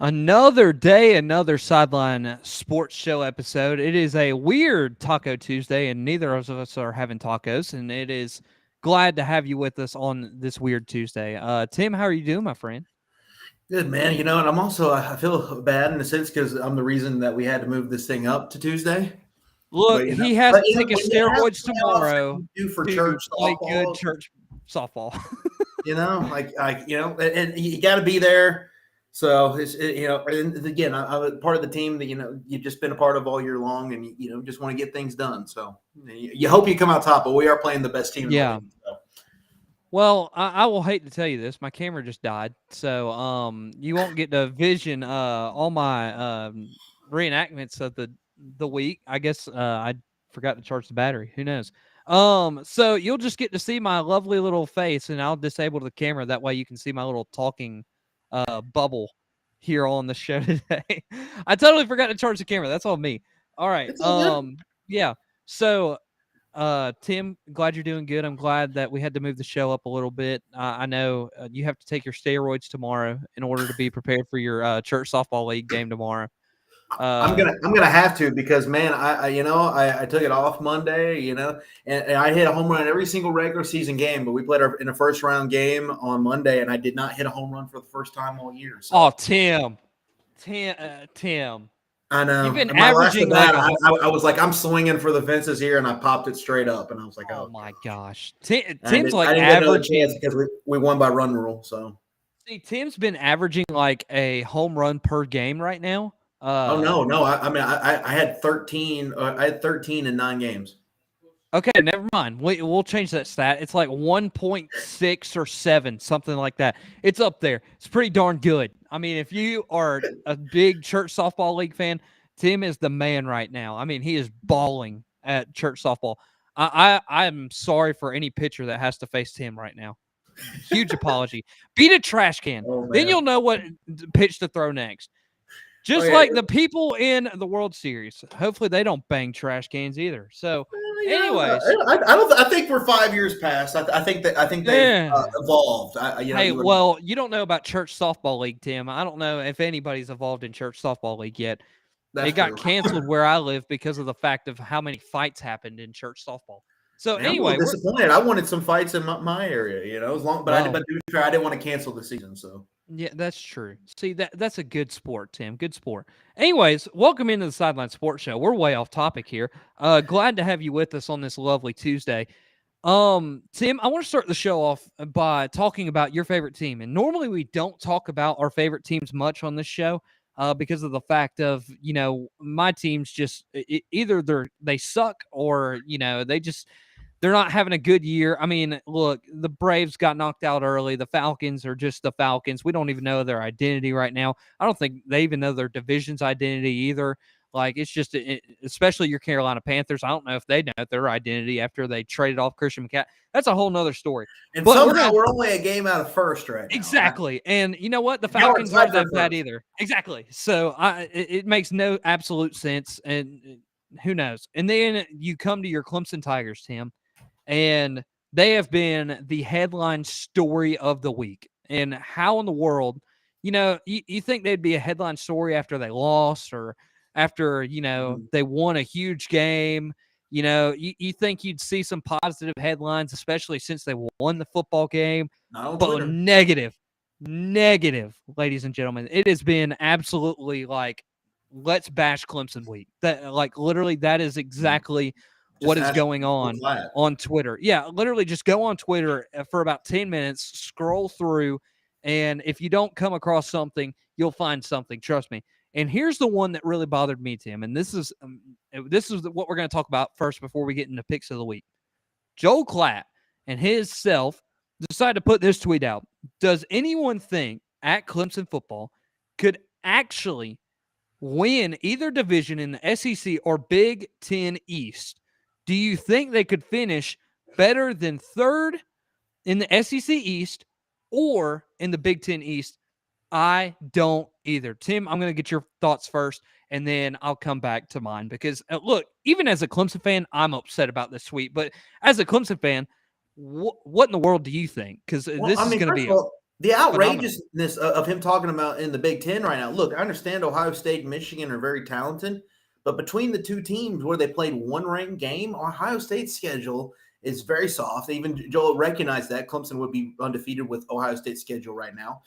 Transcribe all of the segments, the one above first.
Another day, another Sideline Sports Show episode. It is a weird Taco Tuesday, and neither of us are having tacos, and it is glad to have you with us on this weird Tuesday. Tim, how are you doing, my friend? Good, man. And I'm also I feel bad in a sense because I'm the reason that we had to move this thing up to Tuesday. Look, But he has to take his when you have steroids playoffs that tomorrow you do for to church play good softball, church softball. and you got to be there. So and again, I'm part of the team that you've just been a part of all year long, and just want to get things done. So you hope you come out top, but we are playing the best team in the Yeah. league. So. Well, I will hate to tell you this. My camera just died, so you won't get to vision all my reenactments of the week. I guess I forgot to charge the battery. Who knows? So you'll just get to see my lovely little face, and I'll disable the camera. That way you can see my little talking bubble here on the show today. I totally forgot to charge the camera. That's all me. All right. It's all good. Yeah. So Tim, glad you're doing good. I'm glad that we had to move the show up a little bit. I know you have to take your steroids tomorrow in order to be prepared for your church softball league game tomorrow. I'm gonna have to because man, I took it off Monday, and I hit a home run in every single regular season game, but we played in a first round game on Monday, and I did not hit a home run for the first time all year. So. Oh, Tim. I know. You've been And my last averaging of that, like I was like, I'm swinging for the fences here, and I popped it straight up, and I was like, oh oh my gosh, I Tim's like didn't get another averaging. chance because we won by run rule. So. See, Tim's been averaging like a home run per game right now. Oh no! I had 13. I had 13 in 9 games. Okay, never mind. We'll change that stat. It's like 1.6 or 7, something like that. It's up there. It's pretty darn good. I mean, if you are a big church softball league fan, Tim is the man right now. I mean, he is balling at church softball. I'm sorry for any pitcher that has to face Tim right now. Huge apology. Beat a trash can. Oh, Then man. you'll know what pitch to throw next. Just like the people in the World Series. Hopefully they don't bang trash cans either. So, anyways, I think we're 5 years past. I think they've evolved. Well, you don't know about church softball league, Tim. I don't know if anybody's evolved in church softball league yet. It got canceled where I live because of the fact of how many fights happened in church softball. So Man, anyway, I'm disappointed. I wanted some fights in my area, I didn't want to cancel the season. So. Yeah, that's true. See, that's a good sport, Tim. Good sport. Anyways, welcome into the Sideline Sports Show. We're way off topic here. Glad to have you with us on this lovely Tuesday. Tim, I want to start the show off by talking about your favorite team. And normally we don't talk about our favorite teams much on this show because of the fact of, my teams just either they suck or, they're not having a good year. I mean, look, the Braves got knocked out early. The Falcons are just the Falcons. We don't even know their identity right now. I don't think they even know their division's identity either. Like, it's just, especially your Carolina Panthers. I don't know if they know their identity after they traded off Christian McCaffrey. That's a whole nother story. And but somehow we're only a game out of first right now. Exactly. And you know what? The Falcons aren't that bad either. Exactly. So it makes no absolute sense. And who knows? And then you come to your Clemson Tigers, Tim. And they have been the headline story of the week. And how in the world, you think they'd be a headline story after they lost or after, they won a huge game. You think you'd see some positive headlines, especially since they won the football game. But negative, ladies and gentlemen. It has been absolutely like, let's bash Clemson week. That, like, literally, that is exactly what is going on Twitter. Yeah, literally just go on Twitter for about 10 minutes, scroll through, and if you don't come across something, you'll find something. Trust me. And here's the one that really bothered me, Tim, and this is what we're going to talk about first before we get into picks of the week. Joel Klatt and his self decided to put this tweet out. Does anyone think at Clemson Football could actually win either division in the SEC or Big Ten East? Do you think they could finish better than third in the SEC East or in the Big Ten East? I don't either. Tim, I'm going to get your thoughts first, and then I'll come back to mine because, look, even as a Clemson fan, I'm upset about this tweet. But as a Clemson fan, what in the world do you think? Because this is going to be the outrageousness of him talking about in the Big Ten right now. Look, I understand Ohio State and Michigan are very talented, but between the two teams where they played one ranked game, Ohio State's schedule is very soft. Even Joel recognized that Clemson would be undefeated with Ohio State's schedule right now,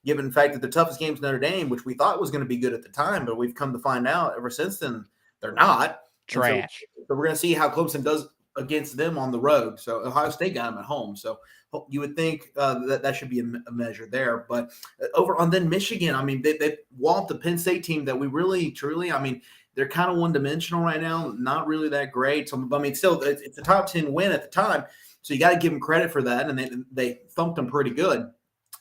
given the fact that the toughest game is Notre Dame, which we thought was going to be good at the time, but we've come to find out ever since then they're not. Trash. So we're going to see how Clemson does against them on the road. So Ohio State got them at home. So you would think that should be a measure there. But over on then Michigan, I mean, they walloped the Penn State team that we really, truly, I mean, they're kind of one-dimensional right now, not really that great. So, I mean, still, it's a top 10 win at the time. So you got to give them credit for that. And they thumped them pretty good.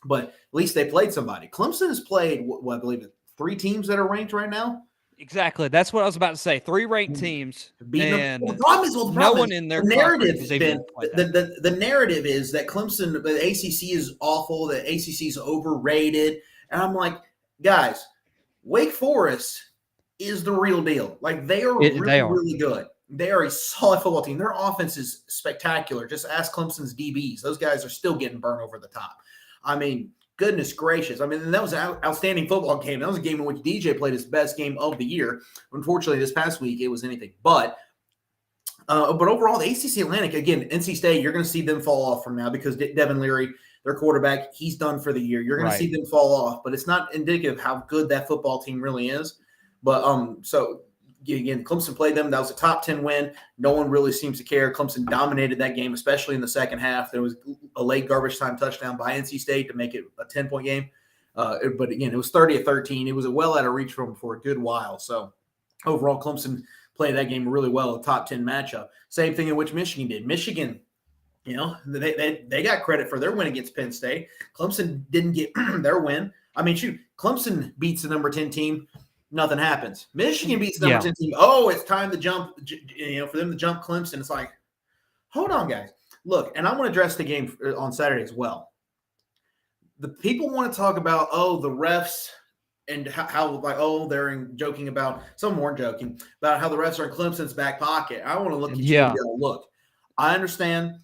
But at least they played somebody. Clemson has played, what I believe, 3 teams that are ranked right now. Exactly. That's what I was about to say. 3 ranked teams. And the problem is, no one in their narrative has been the narrative is that Clemson, the ACC is awful, the ACC is overrated. And I'm like, guys, Wake Forest is the real deal. Like, they are really good. They are a solid football team. Their offense is spectacular. Just ask Clemson's DBs. Those guys are still getting burned over the top. I mean, goodness gracious. I mean, that was an outstanding football game. That was a game in which DJ played his best game of the year. Unfortunately, this past week, it was anything but. But overall, the ACC Atlantic, again, NC State, you're going to see them fall off from now because Devin Leary, their quarterback, he's done for the year. You're going to see them fall off, but it's not indicative of how good that football team really is. But so again, Clemson played them. That was a top 10 win. No one really seems to care. Clemson dominated that game, especially in the second half. There was a late garbage time touchdown by NC State to make it a 10-point game. But again, it was 30-13. It was well out of reach for them for a good while. So overall, Clemson played that game really well, a top 10 matchup. Same thing in which Michigan did. Michigan, you know, they got credit for their win against Penn State. Clemson didn't get their win. I mean, shoot, Clemson beats the number 10 team. Nothing happens. Michigan beats the number 10 team. Oh, it's time to jump, you know, for them to jump Clemson. It's like, hold on, guys. Look, and I want to address the game on Saturday as well. The people want to talk about, the refs and how like, they're joking about, some weren't joking, about how the refs are in Clemson's back pocket. I want to look at you and go, look, I understand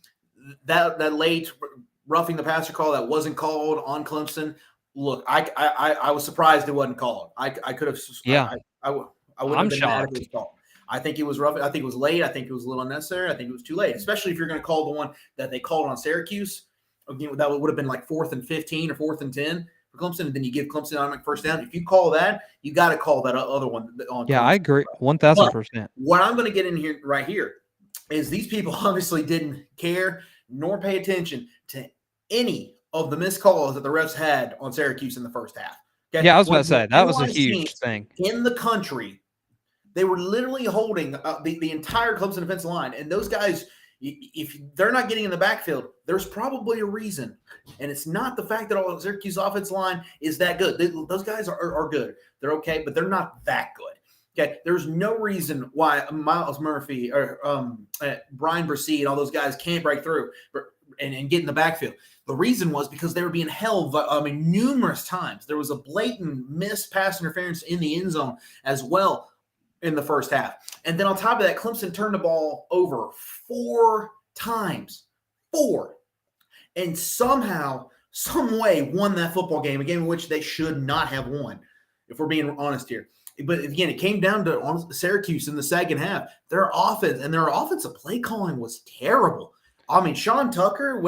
that late roughing the passer call that wasn't called on Clemson. Look, I was surprised it wasn't called. I could have. Yeah. I would have been mad if it was called. I think it was rough. I think it was late. I think it was a little unnecessary. I think it was too late, especially if you're going to call the one that they called on Syracuse. Again, that would have been like 4th and 15 or 4th and 10 for Clemson, and then you give Clemson on first down. If you call that, you got to call that other one on. Yeah, Clemson. I agree, 1,000%. What I'm going to get in here right here is these people obviously didn't care nor pay attention to any of the missed calls that the refs had on Syracuse in the first half. Okay? Yeah, I was about to say, that was a huge thing. In the country, they were literally holding the entire Clemson defensive line. And those guys, if they're not getting in the backfield, there's probably a reason. And it's not the fact that all the Syracuse offensive line is that good. Those guys are good. They're okay, but they're not that good. Okay, there's no reason why Miles Murphy or Brian Brissy and all those guys can't break through and get in the backfield. The reason was because they were being held, numerous times. There was a blatant missed pass interference in the end zone as well in the first half. And then on top of that, Clemson turned the ball over 4 times. 4. And somehow, some way won that football game, a game in which they should not have won, if we're being honest here. But again, it came down to Syracuse in the second half. Their offense and their offensive play calling was terrible. I mean, Sean Tucker,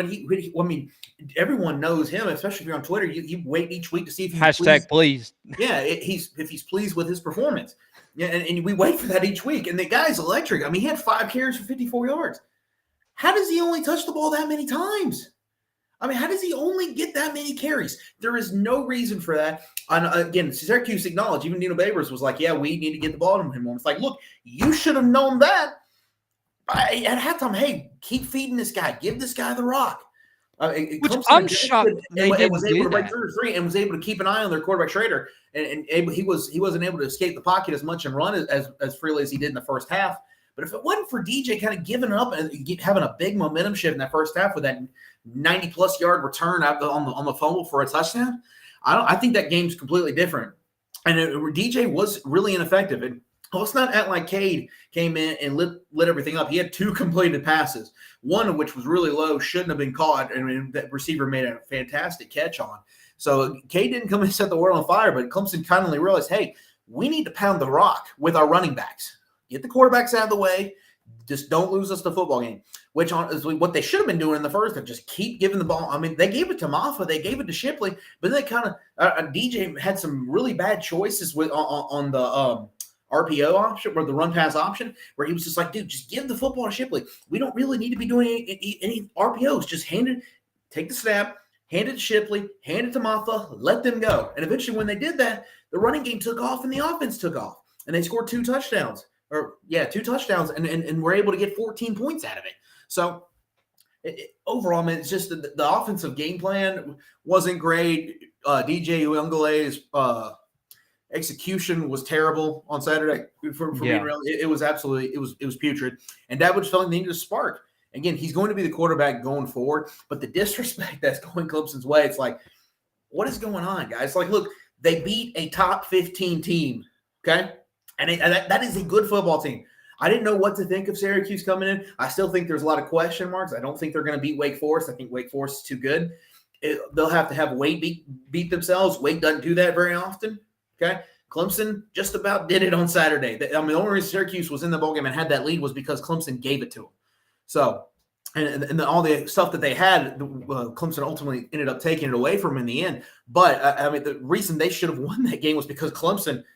everyone knows him, especially if you're on Twitter. You wait each week to see if he's pleased. Yeah, if he's pleased with his performance. Yeah, and we wait for that each week. And the guy's electric. I mean, he had 5 carries for 54 yards. How does he only touch the ball that many times? I mean, how does he only get that many carries? There is no reason for that. And again, Syracuse acknowledged, even Dino Babers was like, yeah, we need to get the ball to him. It's like, look, you should have known that. At halftime, hey, keep feeding this guy. Give this guy the rock. Which I'm shocked they was able to break through 3 and was able to keep an eye on their quarterback Schrader. And he wasn't able to escape the pocket as much and run as freely as he did in the first half. But if it wasn't for DJ kind of giving up and having a big momentum shift in that first half with that 90-plus yard return out on the fumble for a touchdown, I think that game's completely different. And DJ was really ineffective. And let's not act like Cade came in and lit everything up. He had 2 completed passes, one of which was really low, shouldn't have been caught. I mean, that receiver made a fantastic catch on. So Cade didn't come and set the world on fire, but Clemson kindly realized, hey, we need to pound the rock with our running backs. Get the quarterbacks out of the way. Just don't lose us the football game, which is what they should have been doing in the first and just keep giving the ball. I mean, they gave it to Maffa, they gave it to Shipley, but they kind of DJ had some really bad choices on the RPO option or the run pass option where he was just like, dude, just give the football to Shipley. We don't really need to be doing any RPOs. Just take the snap, hand it to Shipley, hand it to Maffa, let them go. And eventually when they did that, the running game took off and the offense took off and they scored 2 touchdowns. 2 touchdowns, and we're able to get 14 points out of it. So overall, man, it's just the offensive game plan wasn't great. DJ Uiagalelei's execution was terrible on Saturday. For being real, it was absolutely it was putrid. And that was something they needed to spark. Again, he's going to be the quarterback going forward, but the disrespect that's going Clemson's way, it's like, what is going on, guys? Like, look, they beat a top 15 team, okay? And that is a good football team. I didn't know what to think of Syracuse coming in. I still think there's a lot of question marks. I don't think they're going to beat Wake Forest. I think Wake Forest is too good. They'll have to have Wake beat themselves. Wake doesn't do that very often. Okay, Clemson just about did it on Saturday. I mean, the only reason Syracuse was in the ballgame and had that lead was because Clemson gave it to them. So, and all the stuff that they had, Clemson ultimately ended up taking it away from them in the end. But, I mean, the reason they should have won that game was because Clemson –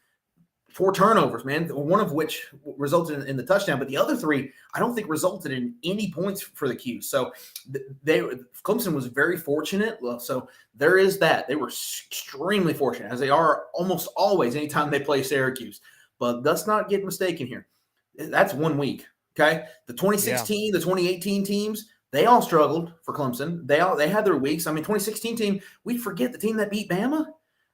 4 turnovers, man, one of which resulted in the touchdown, but the other 3, I don't think resulted in any points for the Qs. So Clemson was very fortunate. So there is that. They were extremely fortunate, as they are almost always anytime they play Syracuse. But let's not get mistaken here. That's 1 week, okay? The 2016, the 2018 teams, they all struggled for Clemson. They had their weeks. I mean, 2016 team, we forget the team that beat Bama.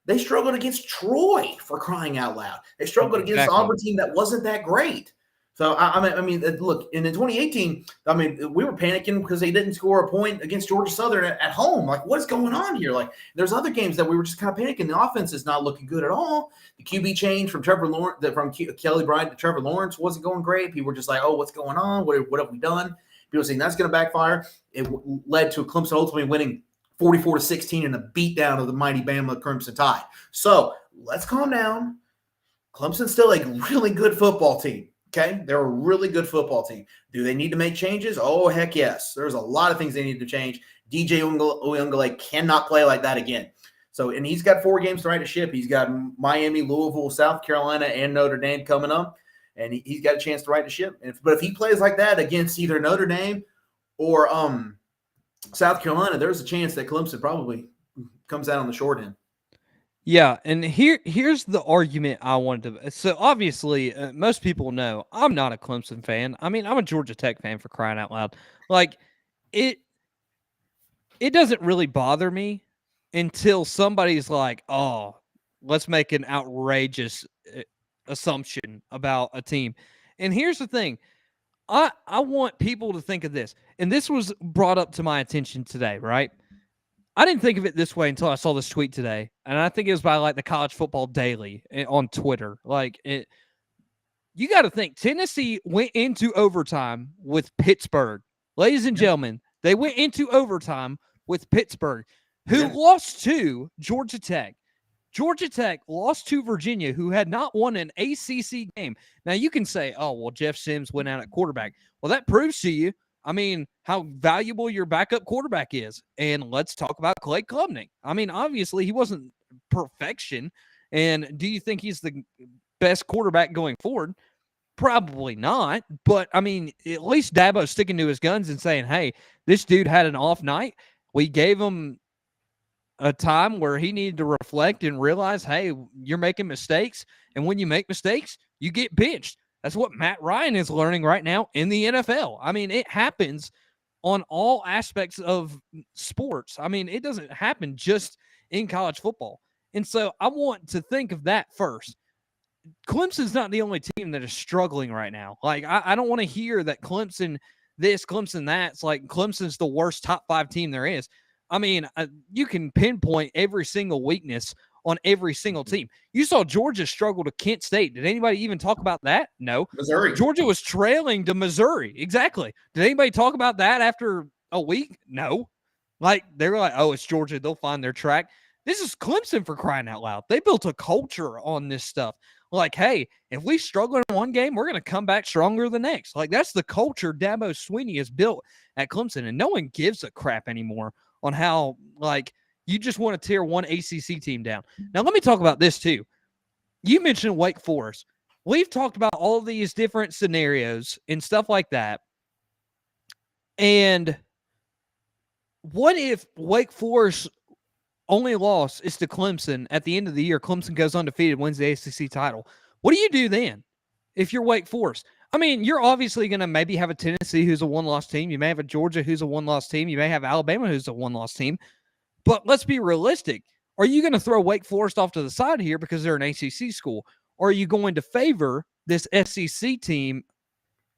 They struggled against Troy, for crying out loud. They struggled against the Auburn team that wasn't that great. So, I mean, look, in 2018, I mean, we were panicking because they didn't score a point against Georgia Southern at home. Like, what's going on here? Like, there's other games that we were just kind of panicking. The offense is not looking good at all. The QB change from Kelly Bryant to Trevor Lawrence wasn't going great. People were just like, oh, what's going on? What have we done? People saying that's going to backfire. It led to Clemson ultimately winning 44-16 in a beatdown of the mighty Bama Crimson Tide. So let's calm down. Clemson's still a really good football team. Okay, they're a really good football team. Do they need to make changes? Oh, heck yes. There's a lot of things they need to change. DJ Uiagalelei cannot play like that again. So, and he's got 4 games to right a ship. He's got Miami, Louisville, South Carolina, and Notre Dame coming up, and he's got a chance to right the ship. But if he plays like that against either Notre Dame or South Carolina, there's a chance that Clemson probably comes out on the short end. Yeah, and here's the argument I wanted to. So obviously, most people know I'm not a Clemson fan. I mean, I'm a Georgia Tech fan, for crying out loud. Like, it doesn't really bother me until somebody's like, "Oh, let's make an outrageous assumption about a team." And here's the thing. I want people to think of this, and this was brought up to my attention today, right? I didn't think of it this way until I saw this tweet today, and I think it was by like the College Football Daily on Twitter. Like, you got to think Tennessee went into overtime with Pittsburgh, ladies and gentlemen. They went into overtime with Pittsburgh, who lost to Georgia Tech. Georgia Tech lost to Virginia, who had not won an ACC game. Now, you can say, oh, well, Jeff Sims went out at quarterback. Well, that proves to you, I mean, how valuable your backup quarterback is. And let's talk about Clay Klubnik. I mean, obviously, he wasn't perfection. And do you think he's the best quarterback going forward? Probably not. But, I mean, at least Dabo's sticking to his guns and saying, hey, this dude had an off night. We gave him a time where he needed to reflect and realize, hey, you're making mistakes. And when you make mistakes, you get benched. That's what Matt Ryan is learning right now in the NFL. I mean, it happens on all aspects of sports. I mean, it doesn't happen just in college football. And so I want to think of that first. Clemson's not the only team that is struggling right now. Like, I don't want to hear that Clemson this, Clemson that. It's like Clemson's the worst top 5 team there is. I mean, you can pinpoint every single weakness on every single team. You saw Georgia struggle to Kent State. Did anybody even talk about that? No. Missouri. Georgia was trailing to Missouri. Exactly. Did anybody talk about that after a week? No. Like, they were like, oh, it's Georgia. They'll find their track. This is Clemson, for crying out loud. They built a culture on this stuff. Like, hey, if we struggle in one game, we're going to come back stronger the next. Like, that's the culture Dabo Swinney has built at Clemson, and no one gives a crap anymore on how, like, you just want to tear one ACC team down. Now, let me talk about this, too. You mentioned Wake Forest. We've talked about all these different scenarios and stuff like that. And what if Wake Forest only loss is to Clemson at the end of the year? Clemson goes undefeated, wins the ACC title. What do you do then if you're Wake Forest? I mean, you're obviously going to maybe have a Tennessee who's a one-loss team. You may have a Georgia who's a one-loss team. You may have Alabama who's a one-loss team. But let's be realistic. Are you going to throw Wake Forest off to the side here because they're an ACC school? Or are you going to favor this SEC team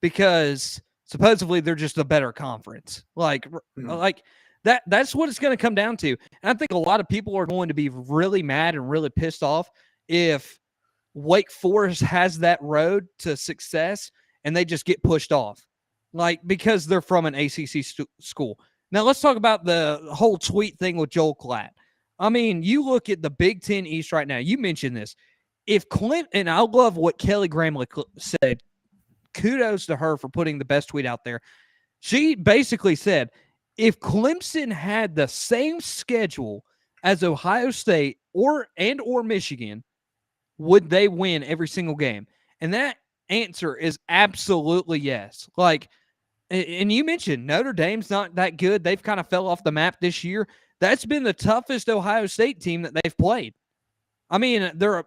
because supposedly they're just a better conference? Like that's what it's going to come down to. And I think a lot of people are going to be really mad and really pissed off if Wake Forest has that road to success and they just get pushed off, like, because they're from an ACC school. Now, let's talk about the whole tweet thing with Joel Klatt. I mean, you look at the Big Ten East right now. You mentioned this. If and I love what Kelly Gramlich said. Kudos to her for putting the best tweet out there. She basically said, if Clemson had the same schedule as Ohio State or Michigan, would they win every single game? And that answer is absolutely yes. Like, and you mentioned Notre Dame's not that good. They've kind of fell off the map this year. That's been the toughest Ohio State team that they've played. I mean, their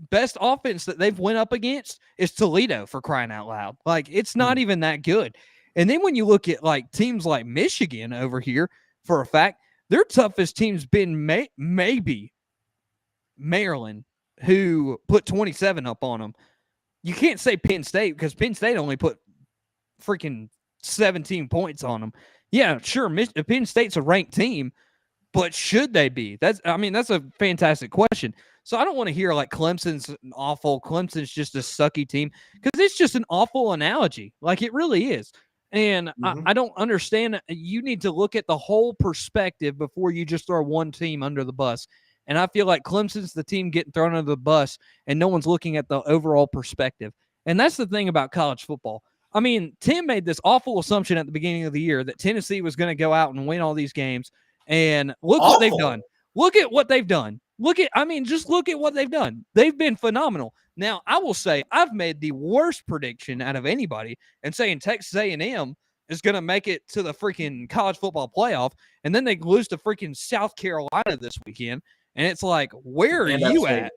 best offense that they've went up against is Toledo, for crying out loud. Like, it's not even that good. And then when you look at, like, teams like Michigan over here, for a fact, their toughest team's been maybe Maryland, who put 27 up on them. You can't say Penn State because Penn State only put freaking 17 points on them. Yeah, sure, Penn State's a ranked team, but should they be? That's a fantastic question. So I don't want to hear like Clemson's awful. Clemson's just a sucky team, because it's just an awful analogy. Like, it really is. And I don't understand. You need to look at the whole perspective before you just throw one team under the bus. And I feel like Clemson's the team getting thrown under the bus, and no one's looking at the overall perspective. And that's the thing about college football. I mean, Tim made this awful assumption at the beginning of the year that Tennessee was going to go out and win all these games. And look what they've done. Look at what they've done. Just look at what they've done. They've been phenomenal. Now, I will say I've made the worst prediction out of anybody and saying Texas A&M is going to make it to the freaking college football playoff, and then they lose to freaking South Carolina this weekend. And it's like, where are you at?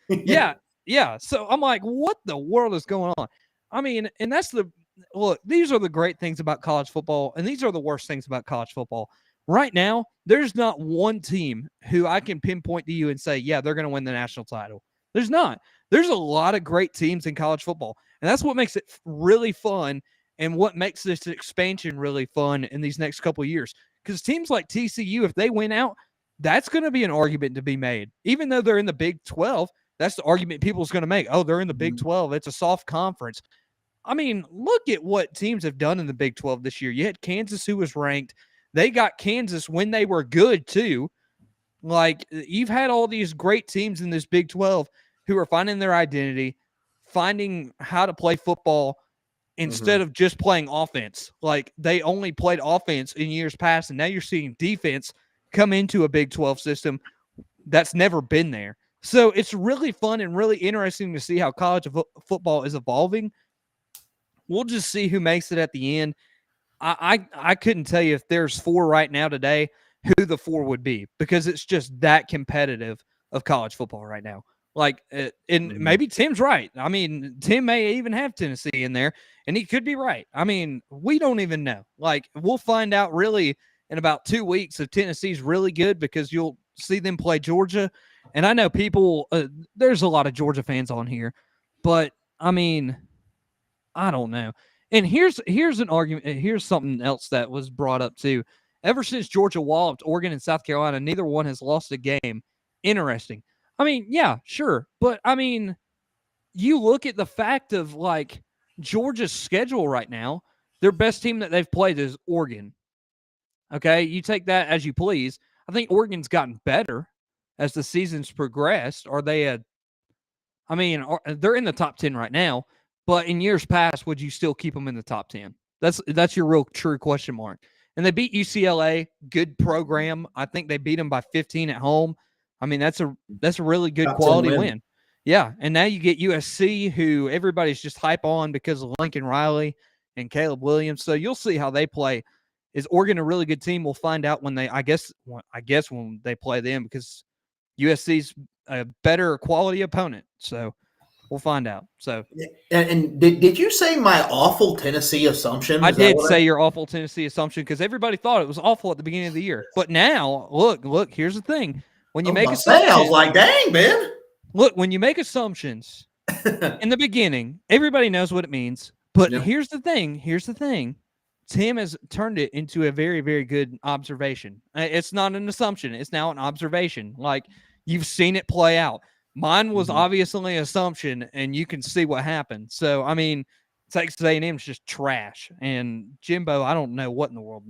Yeah. So I'm like, what the world is going on? I mean, and that's look, these are the great things about college football, and these are the worst things about college football. Right now, there's not one team who I can pinpoint to you and say, yeah, they're going to win the national title. There's not. There's a lot of great teams in college football, and that's what makes it really fun and what makes this expansion really fun in these next couple of years. Because teams like TCU, if they win out, that's going to be an argument to be made. Even though they're in the Big 12, that's the argument people's going to make. Oh, they're in the Big 12. It's a soft conference. I mean, look at what teams have done in the Big 12 this year. You had Kansas, who was ranked. They got Kansas when they were good, too. Like, you've had all these great teams in this Big 12 who are finding their identity, finding how to play football instead of just playing offense. Like, they only played offense in years past, and now you're seeing defense come into a Big 12 system that's never been there. So it's really fun and really interesting to see how college football is evolving. We'll just see who makes it at the end. I couldn't tell you if there's 4 right now today who the 4 would be, because it's just that competitive of college football right now. Like, and maybe Tim's right. I mean, Tim may even have Tennessee in there, and he could be right. I mean, we don't even know. Like, we'll find out really in about 2 weeks if Tennessee's really good, because you'll see them play Georgia. And I know people, there's a lot of Georgia fans on here, but I mean, I don't know. And here's an argument. Here's something else that was brought up too. Ever since Georgia walloped Oregon and South Carolina, neither one has lost a game interesting. I mean, yeah, sure. But, I mean, you look at the fact of, like, Georgia's schedule right now, their best team that they've played is Oregon. Okay? You take that as you please. I think Oregon's gotten better as the season's progressed. Are they they're in the top 10 right now, but in years past, would you still keep them in the top 10? That's your real true question mark. And they beat UCLA, good program. I think they beat them by 15 at home. I mean, that's a really good quality win. Yeah, and now you get USC, who everybody's just hype on because of Lincoln Riley and Caleb Williams. So you'll see how they play. Is Oregon a really good team? We'll find out when I guess when they play them, because USC's a better quality opponent. So we'll find out. So, and did you say my awful Tennessee assumption? I did say your awful Tennessee assumption, because everybody thought it was awful at the beginning of the year. But now, look, here's the thing. When you make assumptions, I was like, dang, man. Look, when you make assumptions in the beginning, everybody knows what it means. But here's the thing. Tim has turned it into a very, very good observation. It's not an assumption. It's now an observation. Like, you've seen it play out. Mine was obviously an assumption, and you can see what happened. So, I mean, Texas A&M is just trash. And Jimbo, I don't know what in the world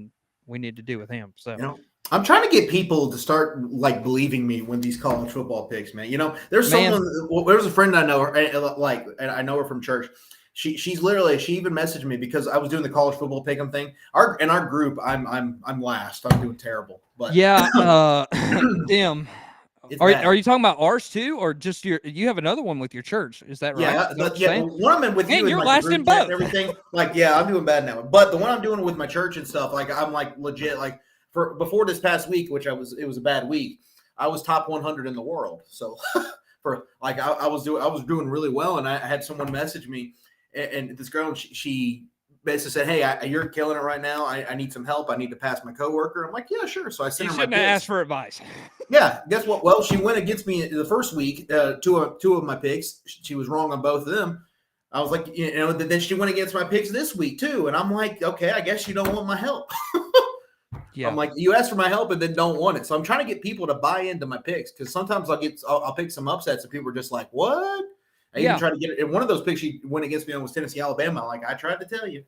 we need to do with him. So, I'm trying to get people to start like believing me when these college football picks, man. There's someone. There's a friend I know, and I know her from church. She's literally, she even messaged me because I was doing the college football pick'em thing. In our group, I'm last. I'm doing terrible. But yeah, damn. Are you talking about ours too, or just you have another one with your church? Is that right? Yeah. One I'm in with you. You're last in both. Everything. Like, yeah, I'm doing bad now. But the one I'm doing with my church and stuff, like, I'm like legit, like. Before this past week, it was a bad week, I was top 100 in the world. So I was doing really well, and I had someone message me, and this girl, she basically said, "Hey, you're killing it right now. I need some help. I need to pass my coworker." I'm like, "Yeah, sure." So I sent her my picks. You shouldn't have asked for advice. Yeah, guess what? Well, she went against me the first week. Two of my picks, she was wrong on both of them. I was like, then she went against my picks this week too, and I'm like, okay, I guess you don't want my help. Yeah. I'm like, you asked for my help and then don't want it. So I'm trying to get people to buy into my picks, because sometimes I'll pick some upsets and people are just like, what? I even tried to get it. And one of those picks she went against me on was Tennessee, Alabama. Like, I tried to tell you.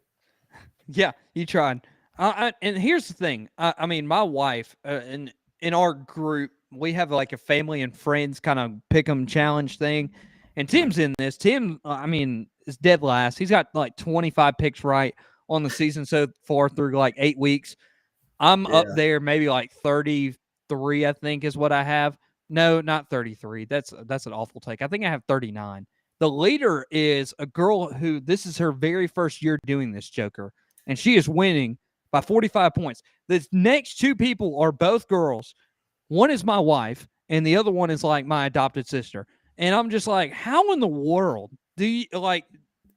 Yeah, you tried. And here's the thing. I mean, my wife, in our group, we have like a family and friends kind of pick 'em challenge thing. And Tim's in this. Tim, I mean, is dead last. He's got like 25 picks right on the season so far through like 8 weeks. I'm up there, maybe like 33, I think is what I have. No, not 33. That's an awful take. I think I have 39. The leader is a girl who, this is her very first year doing this, Joker, and she is winning by 45 points. The next two people are both girls. One is my wife, and the other one is like my adopted sister. And I'm just like, how in the world do you, like,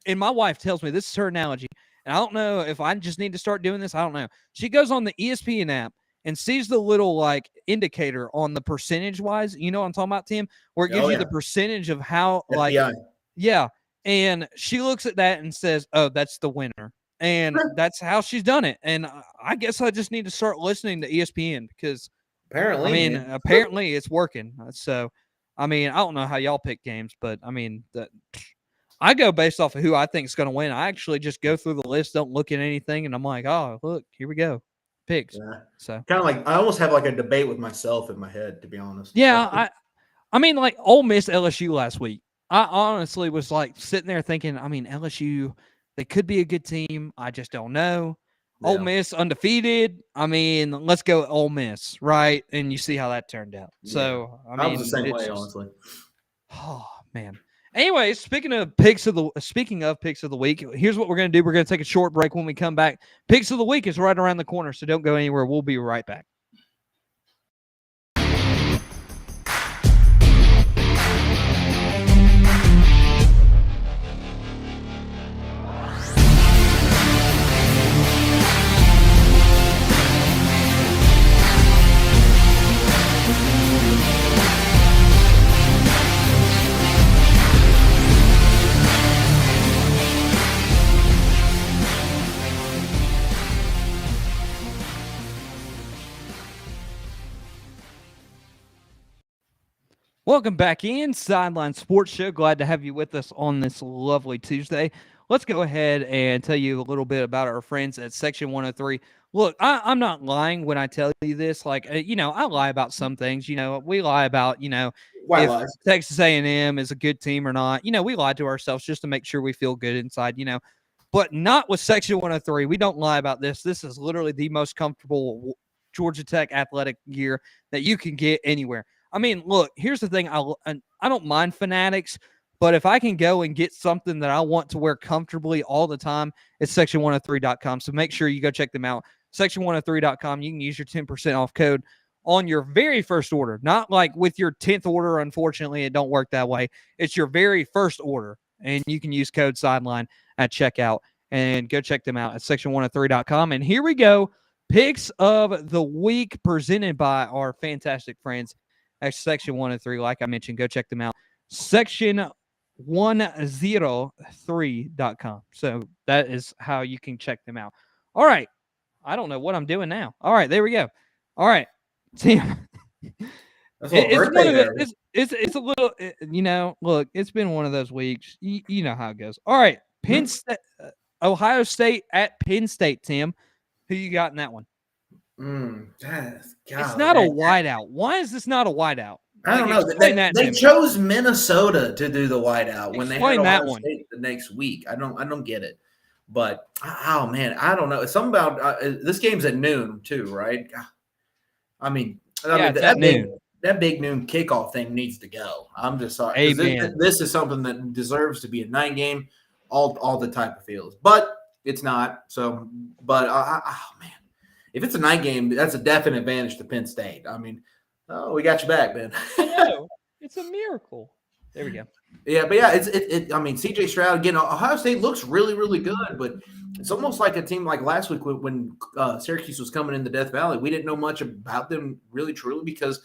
and my wife tells me, this is her analogy, and I don't know if I just need to start doing this. I don't know. She goes on the ESPN app and sees the little like indicator on the percentage wise. You know what I'm talking about, Tim? Where it gives you the percentage of how FBI. Yeah. And she looks at that and says, oh, that's the winner. And that's how she's done it. And I guess I just need to start listening to ESPN, because apparently it's working. So, I mean, I don't know how y'all pick games, but I mean, I go based off of who I think is going to win. I actually just go through the list, don't look at anything, and I'm like, oh, look, here we go. Picks. Yeah. So kind of like, I almost have like a debate with myself in my head, to be honest. Yeah, I mean, like Ole Miss LSU last week. I honestly was like sitting there thinking, I mean, LSU, they could be a good team. I just don't know. Yeah. Ole Miss undefeated. I mean, let's go Ole Miss, right? And you see how that turned out. Yeah. So I mean, was the same way, honestly. Oh man. Anyways, speaking of picks of the week, here's what we're going to do. We're going to take a short break. When we come back, picks of the week is right around the corner, so don't go anywhere. We'll be right back. Welcome back in Sideline Sports Show. Glad to have you with us on this lovely Tuesday. Let's go ahead and tell you a little bit about our friends at Section 103. Look, I'm not lying when I tell you this. Like, I lie about some things. We lie about, White if lies. Texas A&M is a good team or not. We lie to ourselves just to make sure we feel good inside, But not with Section 103. We don't lie about this. This is literally the most comfortable Georgia Tech athletic gear that you can get anywhere. I mean, look, here's the thing. I don't mind Fanatics, but if I can go and get something that I want to wear comfortably all the time, it's section103.com. So make sure you go check them out. Section103.com. You can use your 10% off code on your very first order. Not like with your 10th order. Unfortunately, it don't work that way. It's your very first order, and you can use code Sideline at checkout. And go check them out at section103.com. And here we go. Picks of the week presented by our fantastic friends at Section 103. Like I mentioned, go check them out. Section103.com. So that is how you can check them out. All right. I don't know what I'm doing now. All right. There we go. All right. Tim. It's a little, look, it's been one of those weeks. You know how it goes. All right. Penn State, Ohio State at Penn State, Tim. Who you got in that one? It's not a whiteout. Why is this not a whiteout? I don't know. They chose Minnesota to do the whiteout when they had Ohio State the next week. I don't get it. But, oh, man, I don't know. It's something about this game's at noon too, right? I mean, that big noon kickoff thing needs to go. I'm just sorry. This is something that deserves to be a night game, all the type of fields. But it's not. So, but, oh, man. If it's a night game, that's a definite advantage to Penn State. I mean, we got you back, man. I know. It's a miracle. There we go. Yeah, but yeah, I mean, CJ Stroud, again, Ohio State looks really, really good, but it's almost like a team like last week when Syracuse was coming into Death Valley. We didn't know much about them really, truly, because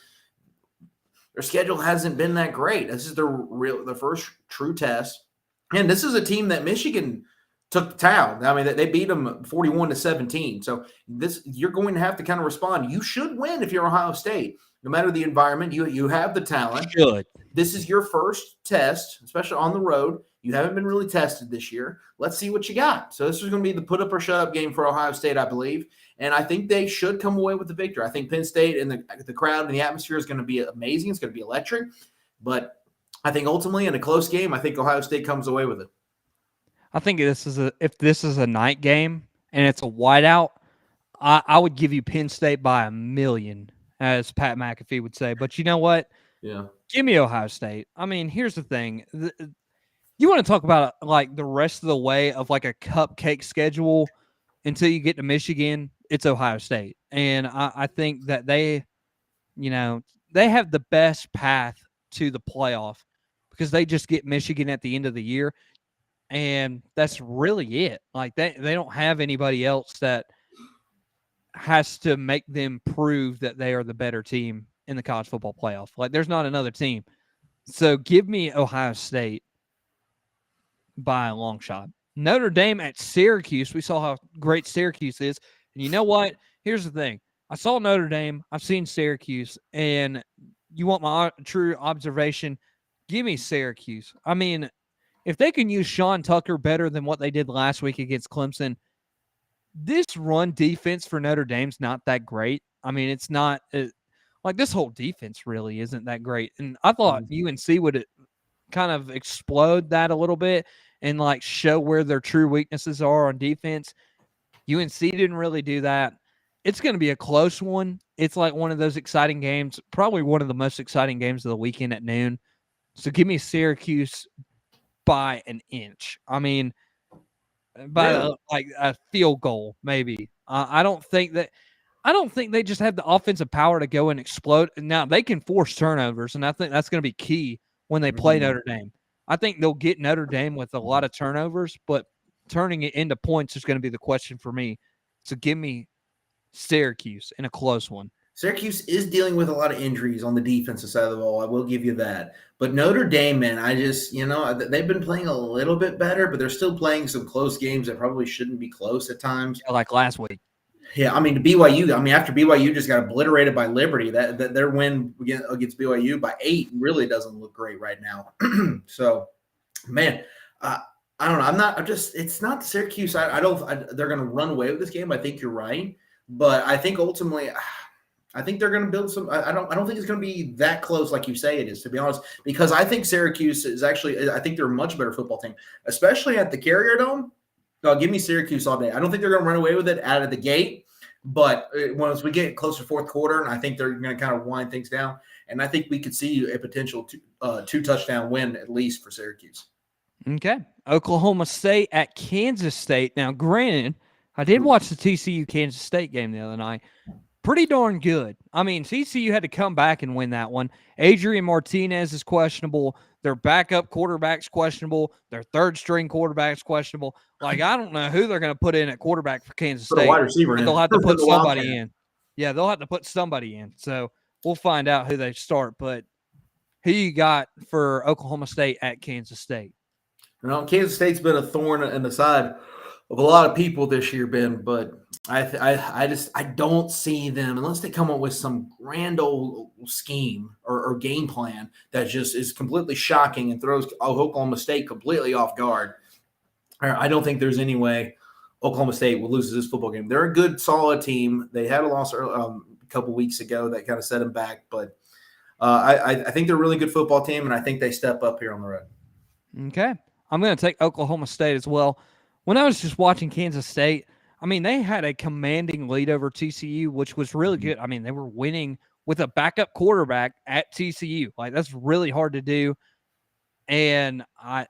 their schedule hasn't been that great. This is their first true test. And this is a team that Michigan took the town. I mean, they beat them 41-17. So you're going to have to kind of respond. You should win if you're Ohio State. No matter the environment, you have the talent. Should. This is your first test, especially on the road. You haven't been really tested this year. Let's see what you got. So this is going to be the put up or shut up game for Ohio State, I believe. And I think they should come away with the victory. I think Penn State and the crowd and the atmosphere is going to be amazing. It's going to be electric. But I think ultimately in a close game, I think Ohio State comes away with it. I think if this is a night game and it's a whiteout, I would give you Penn State by 1,000,000, as Pat McAfee would say. But you know what? Yeah. Give me Ohio State. I mean, here's the thing. You want to talk about like the rest of the way of like a cupcake schedule until you get to Michigan, it's Ohio State. And I think that they have the best path to the playoff because they just get Michigan at the end of the year. And that's really it. Like they don't have anybody else that has to make them prove that they are the better team in the college football playoff. Like there's not another team. So give me Ohio State by a long shot. Notre Dame at Syracuse. We saw how great Syracuse is. And you know what? Here's the thing. I saw Notre Dame. I've seen Syracuse. And you want my true observation? Give me Syracuse. I mean, if they can use Sean Tucker better than what they did last week against Clemson, this run defense for Notre Dame's not that great. I mean, it's not like this whole defense really isn't that great. And I thought UNC would kind of explode that a little bit and like show where their true weaknesses are on defense. UNC didn't really do that. It's going to be a close one. It's like one of those exciting games, probably one of the most exciting games of the weekend at noon. So give me Syracuse by an inch. I mean, by like a field goal, maybe. I don't think they just have the offensive power to go and explode. Now they can force turnovers, and I think that's going to be key when they play Notre Dame. I think they'll get Notre Dame with a lot of turnovers, but turning it into points is going to be the question for me. So give me Syracuse in a close one. Syracuse is dealing with a lot of injuries on the defensive side of the ball. I will give you that. But Notre Dame, man, I just, they've been playing a little bit better, but they're still playing some close games that probably shouldn't be close at times. Like last week. Yeah, I mean, BYU. I mean, after BYU just got obliterated by Liberty, that their win against BYU by 8 really doesn't look great right now. So, man, uh, I don't know. I'm not. I'm just. It's not Syracuse. I don't. They're going to run away with this game. I think you're right, but I think ultimately, I think they're going to build some. I don't. I don't think it's going to be that close like you say it is. To be honest, because I think Syracuse is actually. I think they're a much better football team, especially at the Carrier Dome. Give me Syracuse all day. I don't think they're going to run away with it out of the gate, but once we get closer to fourth quarter, and I think they're going to kind of wind things down, and I think we could see a potential 2-touchdown win at least for Syracuse. Okay. Oklahoma State at Kansas State. Now, granted, I did watch the TCU Kansas State game the other night. Pretty darn good. I mean, TCU had to come back and win that one. Adrian Martinez is questionable. Their backup quarterback's questionable. Their third-string quarterback's questionable. Like, I don't know who they're going to put in at quarterback for Kansas State. Put a wide receiver in. They'll have to put somebody in. Yeah, they'll have to put somebody in. So we'll find out who they start. But who you got for Oklahoma State at Kansas State? You know, Kansas State's been a thorn in the side of a lot of people this year, Ben, but I don't see them unless they come up with some grand old scheme or game plan that just is completely shocking and throws Oklahoma State completely off guard. I don't think there's any way Oklahoma State will lose this football game. They're a good, solid team. They had a loss a couple weeks ago that kind of set them back, but I think they're a really good football team, and I think they step up here on the road. Okay. I'm going to take Oklahoma State as well. When I was just watching Kansas State, I mean, they had a commanding lead over TCU, which was really good. I mean, they were winning with a backup quarterback at TCU. Like, that's really hard to do. And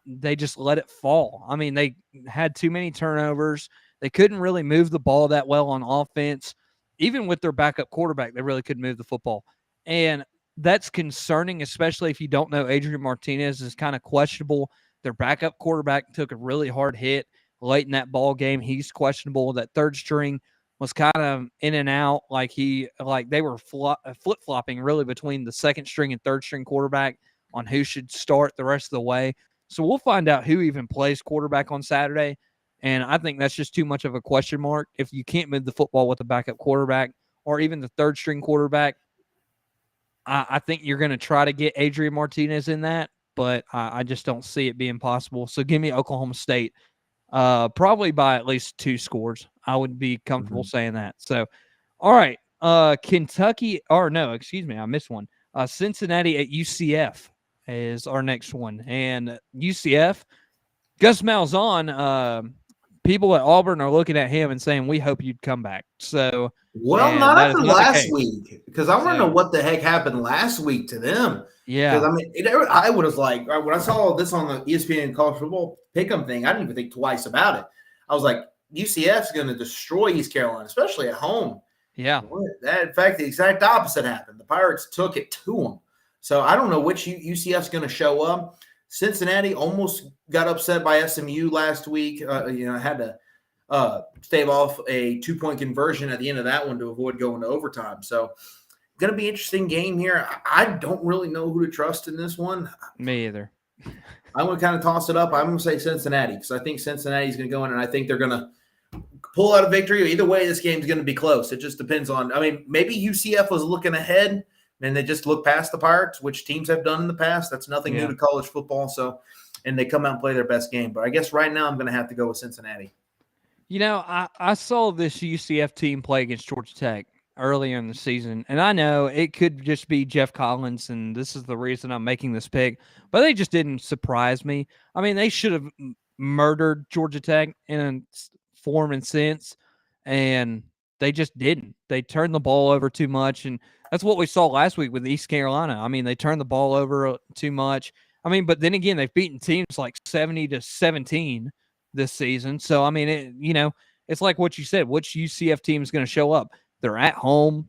they just let it fall. I mean, they had too many turnovers. They couldn't really move the ball that well on offense. Even with their backup quarterback, they really couldn't move the football. And that's concerning, especially if you don't know Adrian Martinez is kind of questionable. Their backup quarterback took a really hard hit late in that ball game. He's questionable. That third string was kind of in and out. Like they were flip-flopping really between the second string and third string quarterback on who should start the rest of the way. So we'll find out who even plays quarterback on Saturday. And I think that's just too much of a question mark. If you can't move the football with a backup quarterback or even the third string quarterback, I think you're going to try to get Adrian Martinez in that, but I just don't see it being possible. So give me Oklahoma State, probably by at least 2 scores. I would be comfortable saying that. So, all right, Kentucky, or no, excuse me, I missed one. Cincinnati at UCF is our next one. And UCF, Gus Malzahn, people at Auburn are looking at him and saying, we hope you'd come back. So, well, not after last week, because I want to know what the heck happened last week to them. Yeah. Because, I mean, I was like, when I saw this on the ESPN College Football Pick'em thing, I didn't even think twice about it. I was like, UCF's going to destroy East Carolina, especially at home. Yeah. In fact, the exact opposite happened. The Pirates took it to them. So I don't know which UCF's going to show up. Cincinnati almost got upset by SMU last week. Had to stave off a 2-point conversion at the end of that one to avoid going to overtime. So going to be an interesting game here. I don't really know who to trust in this one. Me either. I'm going to kind of toss it up. I'm going to say Cincinnati because I think Cincinnati's going to go in, and I think they're going to pull out a victory. Either way, this game's going to be close. It just depends on – I mean, maybe UCF was looking ahead, and they just look past the Pirates, which teams have done in the past. That's nothing new to college football. So, and they come out and play their best game. But I guess right now I'm going to have to go with Cincinnati. You know, I saw this UCF team play against Georgia Tech earlier in the season, and I know it could just be Jeff Collins, and this is the reason I'm making this pick, but they just didn't surprise me. I mean, they should have murdered Georgia Tech in form and sense, and they just didn't. They turned the ball over too much, and that's what we saw last week with East Carolina. I mean, they turned the ball over too much. I mean, but then again, they've beaten teams like 70-17 this season. So, I mean, it's like what you said. Which UCF team is going to show up? They're at home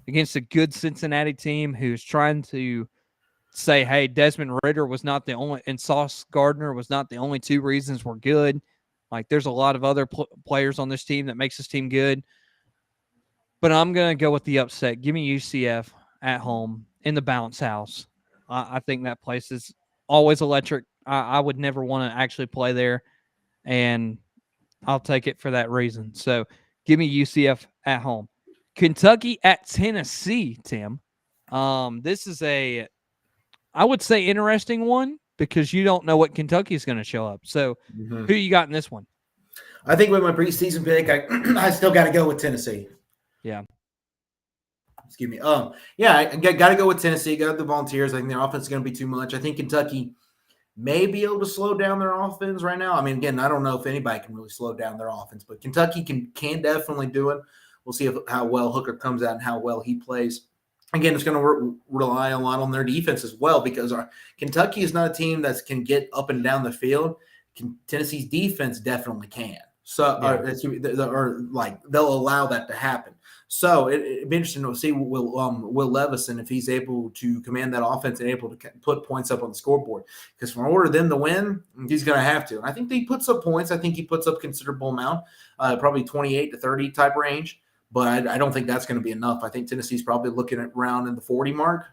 against a good Cincinnati team who's trying to say, hey, Desmond Ridder was not the only, and Sauce Gardner was not the only 2 reasons we're good. Like, there's a lot of other players on this team that makes this team good. But I'm going to go with the upset. Give me UCF at home in the bounce house. I think that place is always electric. I would never want to actually play there, and I'll take it for that reason. So Give me UCF at home. Kentucky at Tennessee, Tim. This is I would say, interesting one because you don't know what Kentucky is going to show up. So, who you got in this one? I think with my preseason pick, I still got to go with Tennessee. Yeah. Excuse me. Yeah, I got to go with Tennessee. Got the Volunteers. I think their offense is going to be too much. I think Kentucky may be able to slow down their offense right now. I mean, again, I don't know if anybody can really slow down their offense, but Kentucky can definitely do it. We'll see how well Hooker comes out and how well he plays. Again, it's going to rely a lot on their defense as well because Kentucky is not a team that can get up and down the field. Tennessee's defense definitely can. So, or they'll allow that to happen. So it'd be interesting to see Will Levison if he's able to command that offense and able to put points up on the scoreboard. Because in order for them to win, he's going to have to. And I think he puts up points. I think he puts up considerable amount, probably 28 to 30 type range. But I don't think that's going to be enough. I think Tennessee's probably looking at around in the 40 mark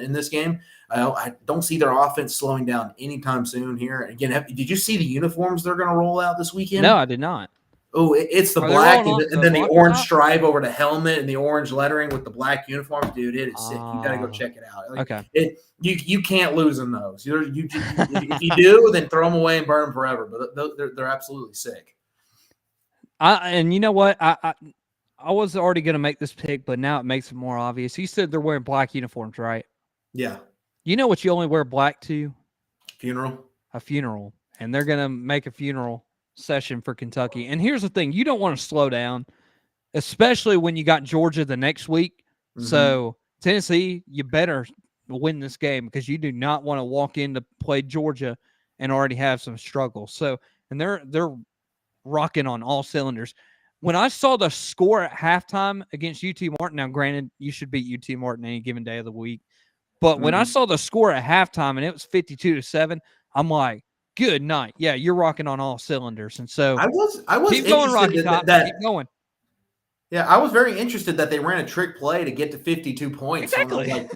in this game. I don't see their offense slowing down anytime soon here. Again, did you see the uniforms they're going to roll out this weekend? No, I did not. Oh, it's the black and then the orange stripe over the helmet and the orange lettering with the black uniform. Dude, it is sick. You got to go check it out. Okay. You can't lose in those. If you do, then throw them away and burn them forever. But they're absolutely sick. And you know what? I was already going to make this pick, but now it makes it more obvious. You said they're wearing black uniforms, right? Yeah. You know what you only wear black to? Funeral. A funeral. And they're going to make a funeral session for Kentucky. And here's the thing. You don't want to slow down, especially when you got Georgia the next week. Mm-hmm. So, Tennessee, you better win this game because you do not want to walk in to play Georgia and already have some struggles. So, and they're rocking on all cylinders. When I saw the score at halftime against UT Martin, now granted, you should beat UT Martin any given day of the week, but when I saw the score at halftime and it was 52-7, I'm like, good night. Yeah, you're rocking on all cylinders. And so I was keep going, Rocky Top. Keep going. Yeah, I was very interested that they ran a trick play to get to 52 points. Exactly. Like,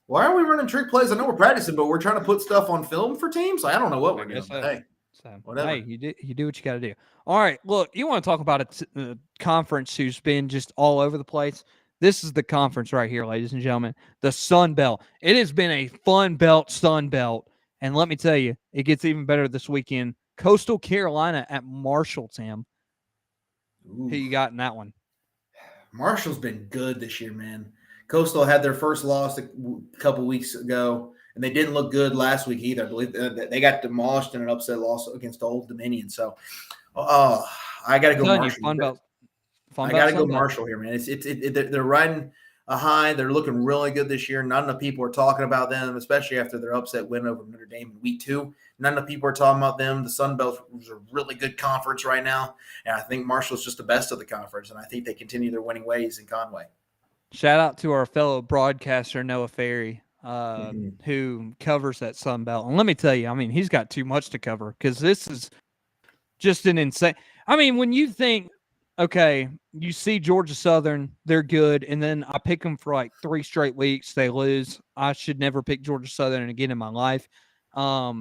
why are we running trick plays? I know we're practicing, but we're trying to put stuff on film for teams. I don't know what we're doing. Hey. So, hey, you do what you got to do. All right, look, you want to talk about a conference who's been just all over the place? This is the conference right here, ladies and gentlemen, the Sun Belt. It has been a fun belt, Sun Belt, and let me tell you, it gets even better this weekend. Coastal Carolina at Marshall, Tim. Ooh. Who you got in that one? Marshall's been good this year, man. Coastal had their first loss a couple weeks ago. And they didn't look good last week either. I believe they got demolished in an upset loss against Old Dominion. So, I got to go Marshall. I got to go Marshall here, man. They're riding a high. They're looking really good this year. Not enough people are talking about them, especially after their upset win over Notre Dame in week 2. Not enough people are talking about them. The Sun Belt is a really good conference right now, and I think Marshall's just the best of the conference, and I think they continue their winning ways in Conway. Shout out to our fellow broadcaster Noah Ferry. Who covers that Sun Belt. And let me tell you, I mean, he's got too much to cover because this is just an insane. I mean, when you think, okay, you see Georgia Southern, they're good, and then I pick them for like 3 straight weeks, they lose. I should never pick Georgia Southern again in my life. I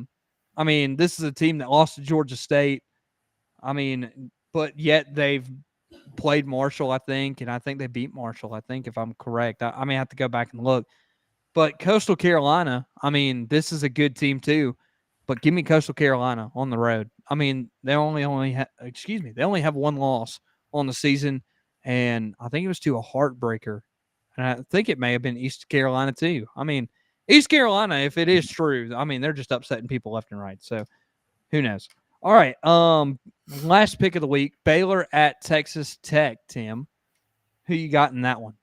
mean, this is a team that lost to Georgia State. I mean, but yet they've played Marshall, I think, and I think they beat Marshall, I think, if I'm correct. I may have to go back and look. But Coastal Carolina, I mean, this is a good team too. But give me Coastal Carolina on the road. I mean, they only have 1 loss on the season, and I think it was to a heartbreaker. And I think it may have been East Carolina too. I mean, East Carolina, if it is true, I mean, they're just upsetting people left and right. So who knows? All right. Last pick of the week, Baylor at Texas Tech, Tim. Who you got in that one?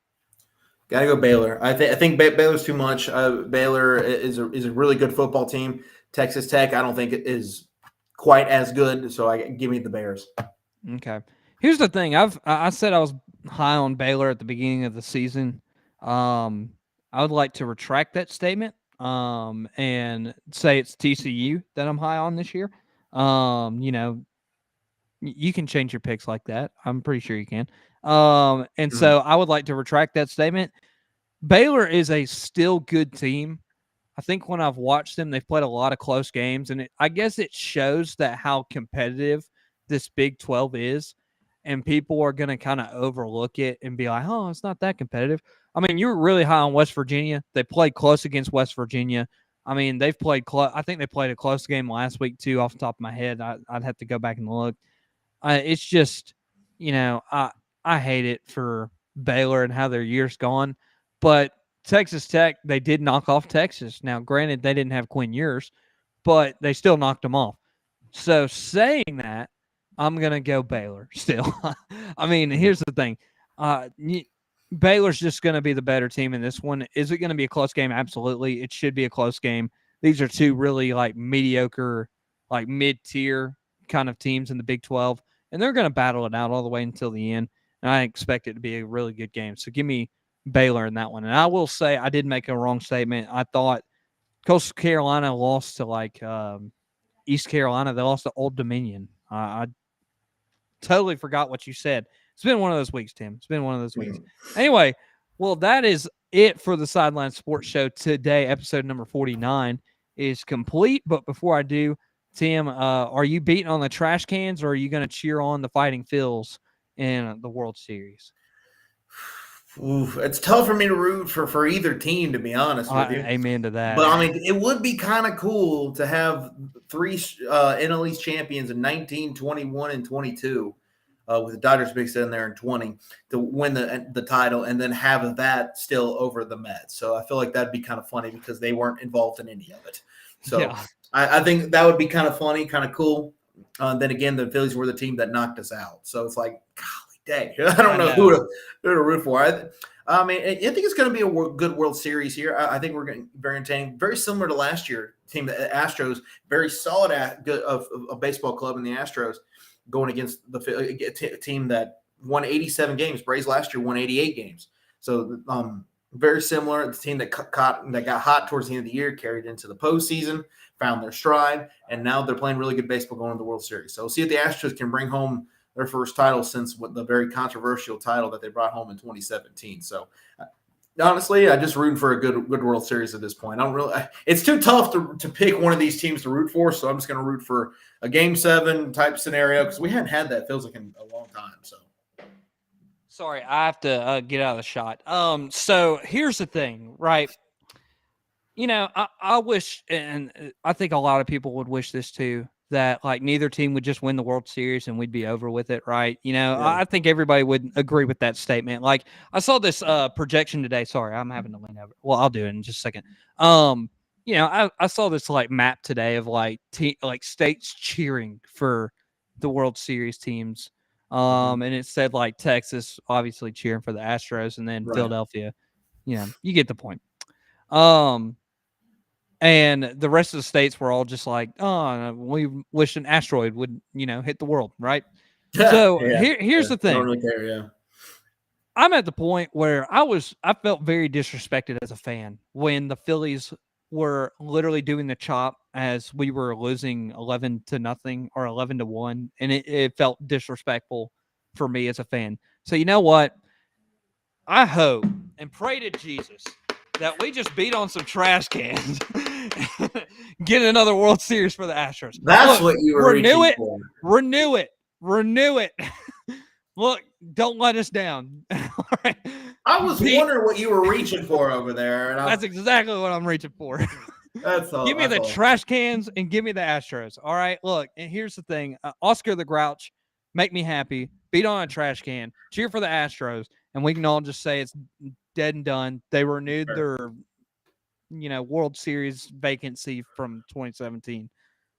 Got to go Baylor. I think Baylor's too much. Baylor is a really good football team. Texas Tech, I don't think it is quite as good. So give me the Bears. Okay. Here's the thing. I said I was high on Baylor at the beginning of the season. I would like to retract that statement and say it's TCU that I'm high on this year. You know, you can change your picks like that. I'm pretty sure you can. So I would like to retract that statement. Baylor is a still good team. I think when I've watched them, they've played a lot of close games, and I guess it shows that how competitive this Big 12 is. and people are going to kind of overlook it and be like, oh, it's not that competitive. I mean, you were really high on West Virginia. They played close against West Virginia. I mean, they've played close. I think they played a close game last week, too, off the top of my head. I'd have to go back and look. It's just, I hate it for Baylor and how their year's gone. But Texas Tech, they did knock off Texas. Now, granted, they didn't have Quinn Ewers, but they still knocked them off. So saying that, I'm going to go Baylor still. I mean, here's the thing. Baylor's just going to be the better team in this one. Is it going to be a close game? Absolutely. It should be a close game. These are two really mediocre, mid-tier kind of teams in the Big 12, and they're going to battle it out all the way until the end. And I expect it to be a really good game. So give me Baylor in that one. And I will say I did make a wrong statement. I thought Coastal Carolina lost to East Carolina. They lost to Old Dominion. I totally forgot what you said. It's been one of those weeks, Tim. It's been one of those weeks. Anyway, well, that is it for the Sideline Sports Show today. Episode number 49 is complete. But before I do, Tim, are you beating on the trash cans, or are you going to cheer on the Fighting Phils in the World Series? Oof, it's tough for me to root for either team, to be honest with you. Amen to that. But, I mean, it would be kind of cool to have three NL East champions in 19, 21, and 22, with the Dodgers mixed in there in 20, to win the title and then have that still over the Mets. So I feel like that'd be kind of funny because they weren't involved in any of it. So yeah. I think that would be kind of funny, kind of cool. Then again, the Phillies were the team that knocked us out. So it's like, golly dang, I don't know who to root for. I mean, I think it's going to be a good World Series here. I think we're going to be very entertaining, very similar to last year. Team, the Astros, very solid a baseball club in the Astros, going against the team that won 87 games. Braves last year won 88 games. So very similar. The team that got hot towards the end of the year carried into the postseason, found their stride, and now they're playing really good baseball going to the World Series. So we'll see if the Astros can bring home their first title since the very controversial title that they brought home in 2017. So honestly, I'm just rooting for a good World Series at this point. It's too tough to pick one of these teams to root for, so I'm just going to root for a Game 7 type scenario because we hadn't had that, feels like, in a long time. So sorry, I have to get out of the shot. So here's the thing, right? I wish, and I think a lot of people would wish this too, that neither team would just win the World Series and we'd be over with it, right? Yeah. I think everybody would agree with that statement. I saw this projection today. Sorry, I'm having to lean over. Well, I'll do it in just a second. I saw this map today of states cheering for the World Series teams. And it said Texas obviously cheering for the Astros, and then Philadelphia. You get the point. And the rest of the states were all just we wish an asteroid would, hit the world, right? So here's the thing. I don't really care, yeah. I'm at the point where I felt very disrespected as a fan when the Phillies were literally doing the chop as we were losing 11-0 or 11-1, and it felt disrespectful for me as a fan. So you know what? I hope and pray to Jesus that we just beat on some trash cans, get another World Series for the Astros. That's what you were reaching for. Renew it. Look, don't let us down. All right. I was wondering what you were reaching for over there. That's exactly what I'm reaching for. That's all. Give me the trash cans and give me the Astros. All right. Look, and here's the thing. Oscar the Grouch, make me happy. Beat on a trash can. Cheer for the Astros. And we can all just say it's dead and done. They renewed their, World Series vacancy from 2017.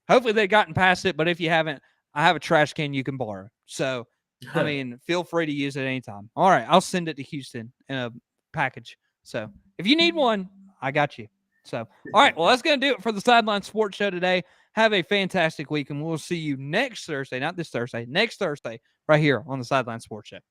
Hopefully they've gotten past it, but if you haven't, I have a trash can you can borrow. So, I mean, feel free to use it anytime. All right, I'll send it to Houston in a package. So, if you need one, I got you. So, all right, well, that's going to do it for the Sideline Sports Show today. Have a fantastic week, and we'll see you next Thursday, not this Thursday, next Thursday, right here on the Sideline Sports Show.